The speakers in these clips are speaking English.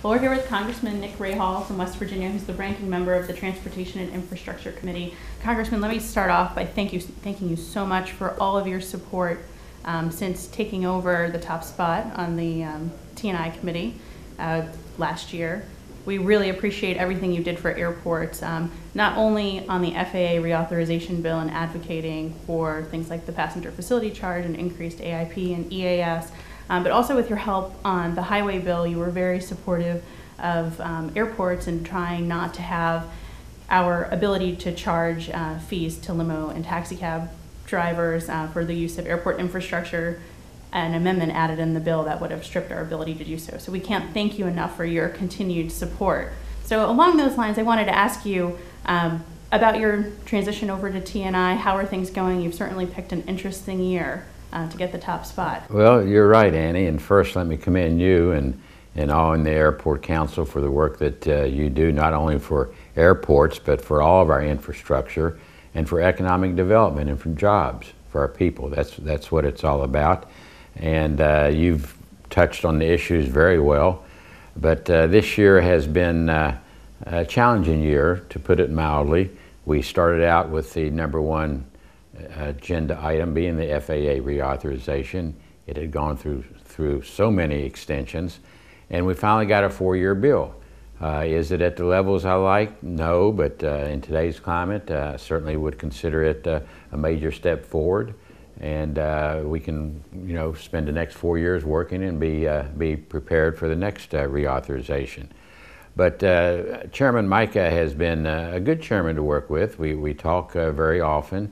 Well, we're here with Congressman Rahall from West Virginia, who's the ranking member of the Transportation and Infrastructure Committee. Congressman, let me start off by thanking you so much for all of your support since taking over the top spot on the T&I committee last year. We really appreciate everything you did for airports, not only on the FAA reauthorization bill and advocating for things like the passenger facility charge and increased AIP and EAS, but also with your help on the highway bill. You were very supportive of airports and trying not to have our ability to charge fees to limo and taxi cab drivers for the use of airport infrastructure, an amendment added in the bill that would have stripped our ability to do so. So we can't thank you enough for your continued support. So along those lines, I wanted to ask you about your transition over to T&I. How are things going? You've certainly picked an interesting year to get the top spot. Well, you're right, Annie, and first let me commend you and all in the Airport Council for the work that you do, not only for airports, but for all of our infrastructure and for economic development and for jobs for our people. That's what it's all about. And you've touched on the issues very well, but this year has been a challenging year, to put it mildly. We started out with the #1 agenda item being the FAA reauthorization. It had gone through so many extensions, and we finally got a 4-year bill. Is it at the levels I like? No, but in today's climate, I certainly would consider it a major step forward. And we can, spend the next 4 years working and be prepared for the next reauthorization. But Chairman Mica has been a good chairman to work with. We talk very often.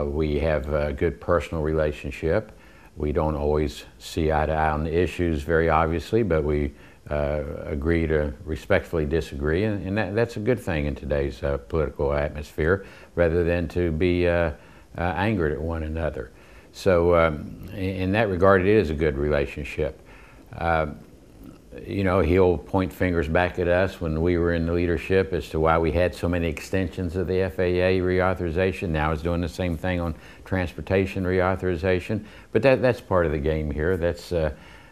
We have a good personal relationship. We don't always see eye to eye on the issues, very obviously, but we agree to respectfully disagree, and that's a good thing in today's political atmosphere, rather than to be angered at one another. So in that regard, it is a good relationship. He'll point fingers back at us when we were in the leadership as to why we had so many extensions of the FAA reauthorization. Now he's doing the same thing on transportation reauthorization. But that's part of the game here. That's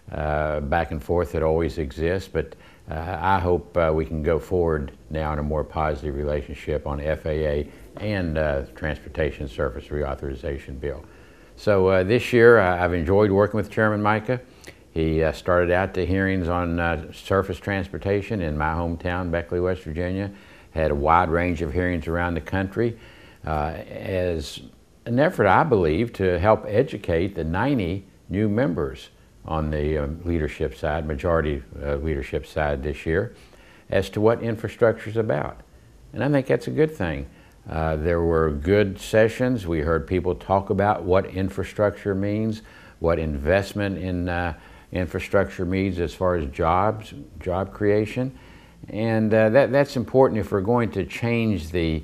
back and forth that always exists. But I hope we can go forward now in a more positive relationship on FAA and Transportation Surface Reauthorization Bill. So this year I've enjoyed working with Chairman Mica. He started out the hearings on surface transportation in my hometown, Beckley, West Virginia. Had a wide range of hearings around the country as an effort, I believe, to help educate the 90 new members on the leadership side, majority leadership side this year, as to what infrastructure is about. And I think that's a good thing. There were good sessions. We heard people talk about what infrastructure means, what investment in infrastructure means as far as job creation. And that's important if we're going to change the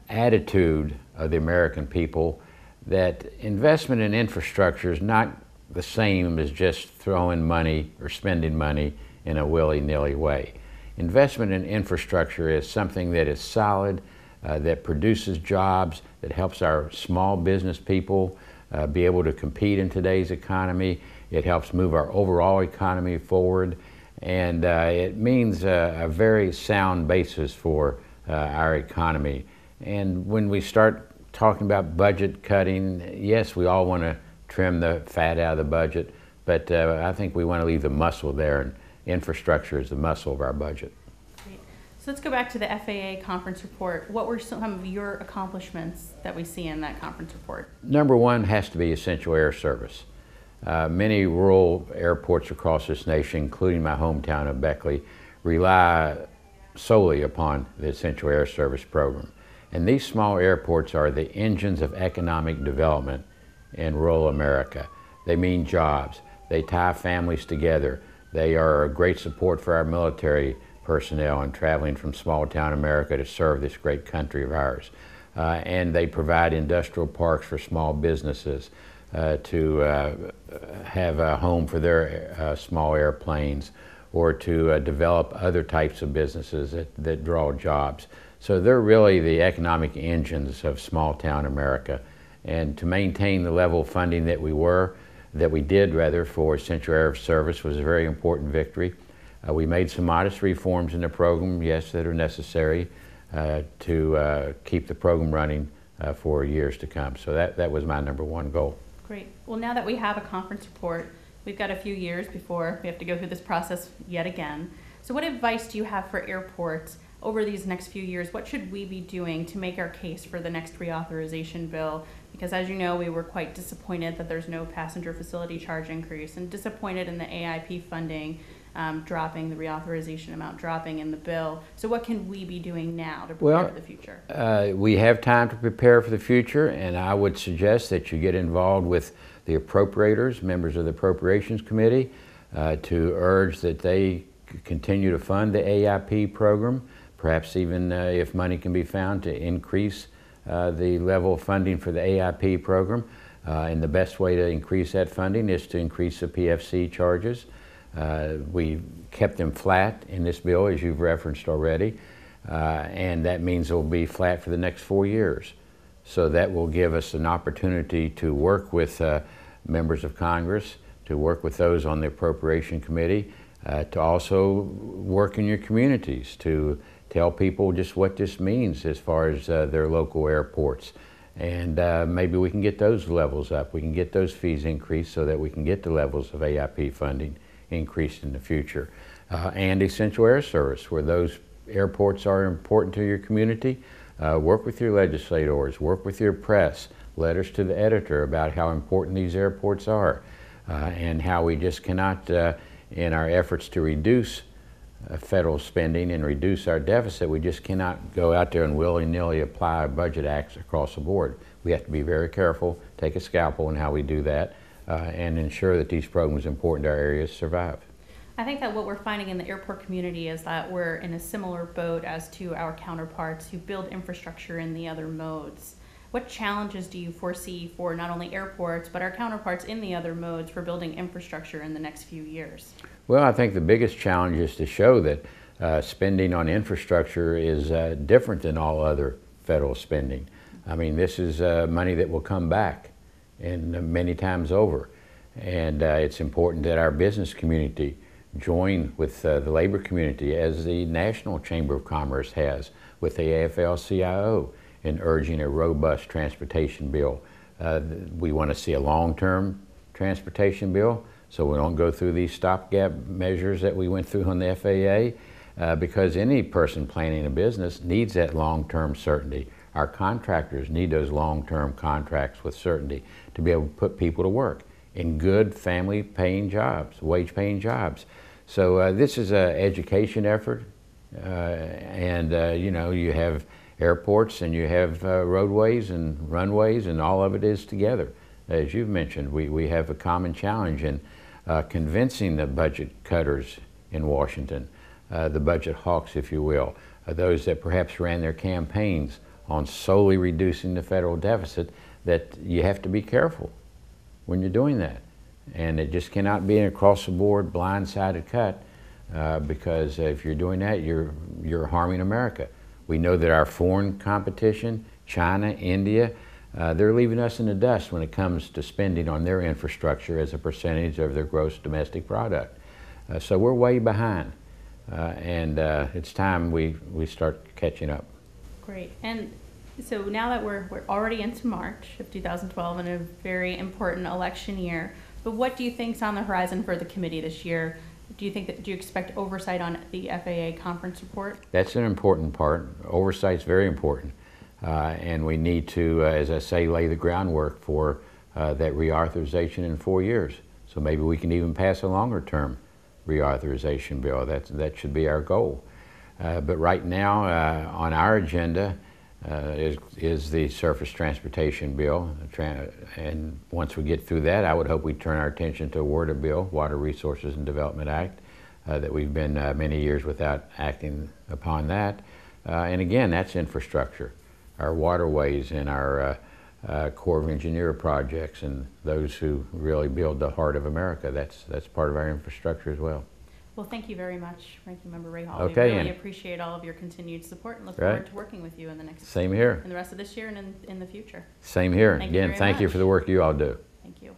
attitude of the American people, that investment in infrastructure is not the same as just throwing money or spending money in a willy-nilly way. Investment in infrastructure is something that is solid, that produces jobs, that helps our small business people be able to compete in today's economy. It helps move our overall economy forward, and it means a very sound basis for our economy. And when we start talking about budget cutting, yes, we all want to trim the fat out of the budget, but I think we want to leave the muscle there, and infrastructure is the muscle of our budget. Great. So let's go back to the FAA conference report. What were some of your accomplishments that we see in that conference report? #1 has to be essential air service. Many rural airports across this nation, including my hometown of Beckley, rely solely upon the essential air service program. And these small airports are the engines of economic development in rural America. They mean jobs. They tie families together. They are a great support for our military personnel in traveling from small town America to serve this great country of ours. And they provide industrial parks for small businesses to have a home for their small airplanes, or to develop other types of businesses that draw jobs. So they're really the economic engines of small town America. And to maintain the level of funding that we did for Essential Air Service was a very important victory. We made some modest reforms in the program, yes, that are necessary to keep the program running for years to come. So that was my #1 goal. Great. Well, now that we have a conference report, we've got a few years before we have to go through this process yet again. So what advice do you have for airports over these next few years? What should we be doing to make our case for the next reauthorization bill? Because as you know, we were quite disappointed that there's no passenger facility charge increase, and disappointed in the AIP funding dropping, the reauthorization amount dropping in the bill. So what can we be doing now to prepare for the future? We have time to prepare for the future, and I would suggest that you get involved with the appropriators, members of the Appropriations Committee, to urge that they continue to fund the AIP program, perhaps even if money can be found to increase the level of funding for the AIP program. And the best way to increase that funding is to increase the PFC charges. We kept them flat in this bill, as you've referenced already, and that means it will be flat for the next 4 years. So that will give us an opportunity to work with members of Congress, to work with those on the Appropriation Committee, to also work in your communities, to tell people just what this means as far as their local airports. And maybe we can get those levels up. We can get those fees increased so that we can get the levels of AIP funding increased in the future. And essential air service, where those airports are important to your community. Work with your legislators, work with your press, letters to the editor about how important these airports are, and how we just cannot, in our efforts to reduce federal spending and reduce our deficit, we just cannot go out there and willy-nilly apply budget acts across the board. We have to be very careful, take a scalpel in how we do that, and ensure that these programs important to our areas survive. I think that what we're finding in the airport community is that we're in a similar boat as to our counterparts who build infrastructure in the other modes. What challenges do you foresee for not only airports, but our counterparts in the other modes for building infrastructure in the next few years? Well, I think the biggest challenge is to show that spending on infrastructure is different than all other federal spending. I mean, this is money that will come back and many times over. And it's important that our business community join with the labor community, as the National Chamber of Commerce has with the AFL-CIO, in urging a robust transportation bill. We want to see a long-term transportation bill, so we don't go through these stopgap measures that we went through on the FAA, because any person planning a business needs that long-term certainty. Our contractors need those long-term contracts with certainty to be able to put people to work in good family-paying jobs, wage-paying jobs. So this is an education effort, and you know, you have airports and you have roadways and runways, and all of it is together. As you've mentioned, we have a common challenge in convincing the budget cutters in Washington, the budget hawks, if you will, those that perhaps ran their campaigns on solely reducing the federal deficit, that you have to be careful when you're doing that. And it just cannot be an across-the-board, blindsided cut, because if you're doing that, you're harming America. We know that our foreign competition, China, India, they're leaving us in the dust when it comes to spending on their infrastructure as a percentage of their gross domestic product. So we're way behind, and it's time we start catching up. Great. And so now that we're already into March of 2012 and a very important election year, but what do you think's on the horizon for the committee this year? Do you expect oversight on the FAA conference report? That's an important part. Oversight's very important. And we need to, as I say, lay the groundwork for that reauthorization in 4 years. So maybe we can even pass a longer term reauthorization bill. That should be our goal. But right now on our agenda is the surface transportation bill. And once we get through that, I would hope we turn our attention to a WRDA bill, Water Resources and Development Act, that we've been many years without acting upon that. And again, that's infrastructure. Our waterways and our Corps of Engineer projects, and those who really build the heart of America, that's part of our infrastructure as well. Well, thank you very much, Ranking Member Rahall. Okay, we really appreciate all of your continued support and look right. forward to working with you in the next Same here. in the rest of this year and in the future. Same here. Thank Again, you thank you for the work you all do. Thank you.